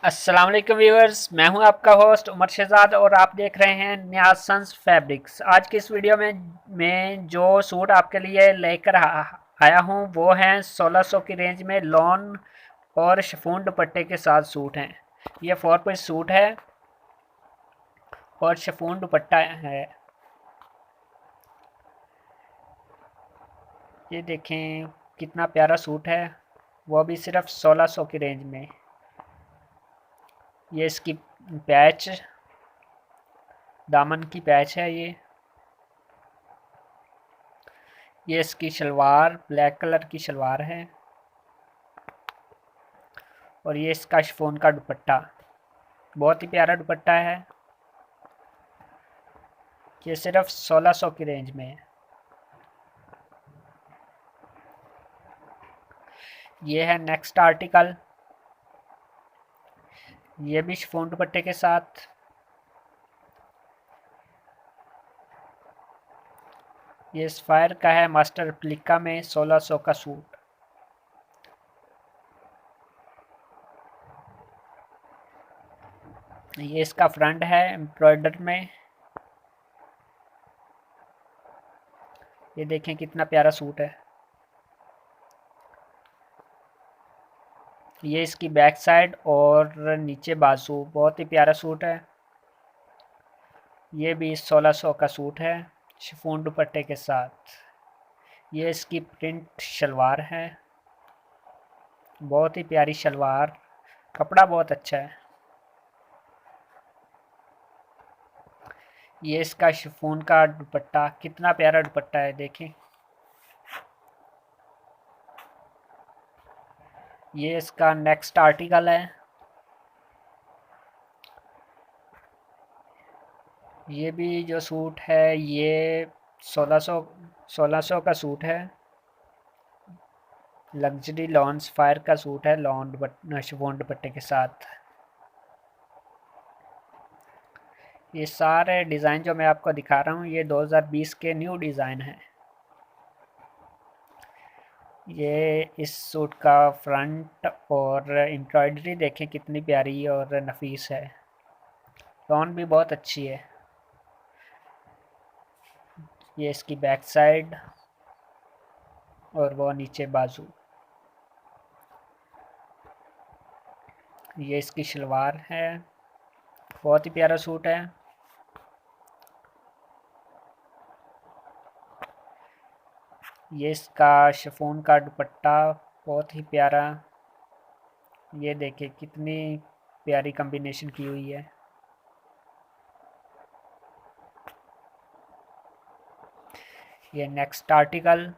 अस्सलाम वालेकुम व्यूअर्स, मैं हूं आपका होस्ट उमर शहजाद और आप देख रहे हैं नियाज सन्स फैब्रिक्स। आज की इस वीडियो में मैं जो सूट आपके लिए लेकर आया हूं वो हैं 1600 की रेंज में लॉन और शिफॉन दुपट्टे के साथ सूट हैं। ये 4 पीस सूट है और शिफॉन दुपट्टा है। ये देखें कितना प्यारा सूट है, वो भी सिर्फ 1600 की रेंज में। ये इसकी पैच, दामन की पैच है। ये इसकी शलवार ब्लैक कलर की शलवार है और ये इसका शिफॉन का दुपट्टा, बहुत ही प्यारा दुपट्टा है। ये सिर्फ 1600 की रेंज में है। ये है नेक्स्ट आर्टिकल, ये भी शिफॉन दुपट्टे के साथ। ये स्पायर का है, मास्टर रेप्लिका में 1600 का सूट। ये इसका फ्रंट है एम्ब्रॉयडर में। ये देखें कितना प्यारा सूट है। ये इसकी बैक साइड और नीचे बाजू, बहुत ही प्यारा सूट है। ये भी 1600 का सूट है शिफॉन दुपट्टे के साथ। ये इसकी प्रिंट शलवार है, बहुत ही प्यारी शलवार, कपड़ा बहुत अच्छा है। ये इसका शिफॉन का दुपट्टा, कितना प्यारा दुपट्टा है देखें। ये इसका नेक्स्ट आर्टिकल है। ये भी जो सूट है ये 1600 का सूट है। लग्जरी लॉन फायर का सूट है, लॉन शिफॉन दुपट्टे के साथ। ये सारे डिज़ाइन जो मैं आपको दिखा रहा हूँ ये 2020 के न्यू डिज़ाइन हैं। ये इस सूट का फ्रंट और एम्ब्रॉयडरी देखें कितनी प्यारी और नफीस है। लॉन भी बहुत अच्छी है। ये इसकी बैक साइड और वो नीचे बाजू। ये इसकी शलवार है, बहुत ही प्यारा सूट है। ये इसका शिफॉन का दुपट्टा, बहुत ही प्यारा। ये देखिए कितनी प्यारी कॉम्बिनेशन की हुई है। ये नेक्स्ट आर्टिकल,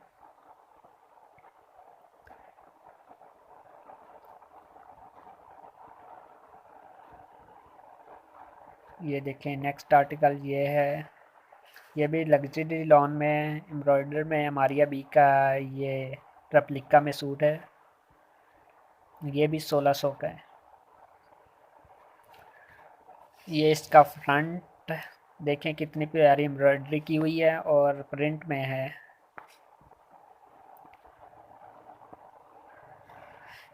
ये देखें नेक्स्ट आर्टिकल ये है। ये भी लग्जरी लॉन में एम्ब्रॉयडर में मारिया बी का ये रेप्लिका में सूट है। ये भी 1600 का है। ये इसका फ्रंट देखें कितनी प्यारी एम्ब्रॉयडरी की हुई है और प्रिंट में है।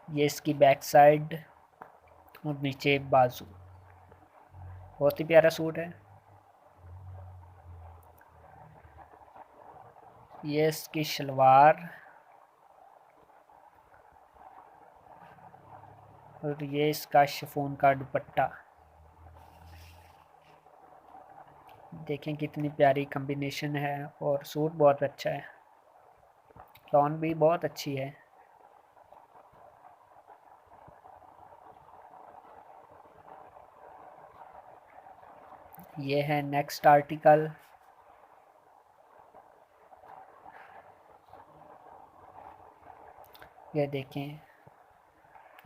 ये इसकी बैक साइड और नीचे बाजू, बहुत ही प्यारा सूट है। ये इसकी शलवार और ये इसका शिफॉन का दुपट्टा, देखें कितनी प्यारी कॉम्बिनेशन है और सूट बहुत अच्छा है। लॉन भी बहुत अच्छी है। ये है नेक्स्ट आर्टिकल, ये देखें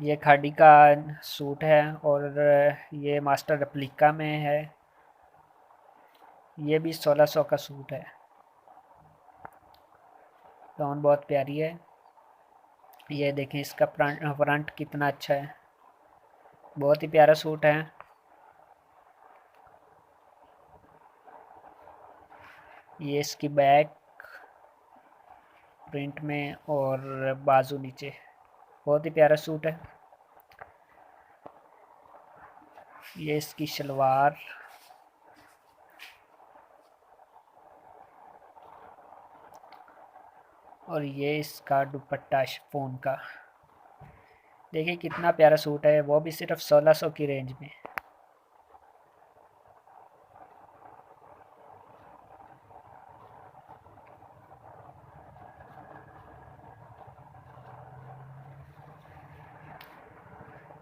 ये खादी का सूट है और ये मास्टर रेप्लिका में है। ये भी 1600 का सूट है। लॉन बहुत प्यारी है। ये देखें इसका फ्रंट कितना अच्छा है, बहुत ही प्यारा सूट है। ये इसकी बैक प्रिंट में और बाजू नीचे, बहुत ही प्यारा सूट है। ये इसकी शलवार, और ये इसका दुपट्टा शिफॉन का। देखिए कितना प्यारा सूट है, वो भी सिर्फ 1600 की रेंज में।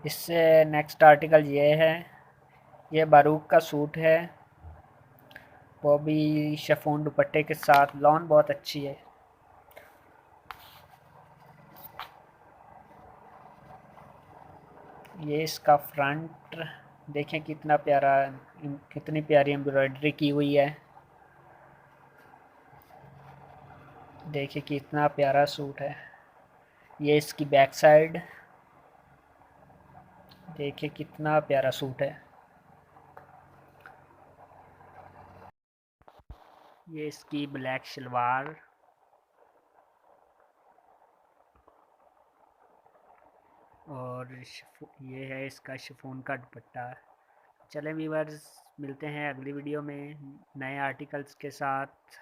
इससे नेक्स्ट आर्टिकल ये है, ये बारूक का सूट है, वो भी शिफॉन दुपट्टे के साथ। लॉन बहुत अच्छी है। ये इसका फ्रंट देखें कितना प्यारा, कितनी प्यारी एम्ब्रॉयडरी की हुई है। देखिए कितना प्यारा सूट है। ये इसकी बैक साइड, देखिए कितना प्यारा सूट है। ये इसकी ब्लैक शलवार, और ये है इसका शिफॉन का दुपट्टा। चलें व्यूअर्स, मिलते हैं अगली वीडियो में नए आर्टिकल्स के साथ।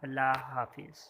अल्लाह हाफिज़।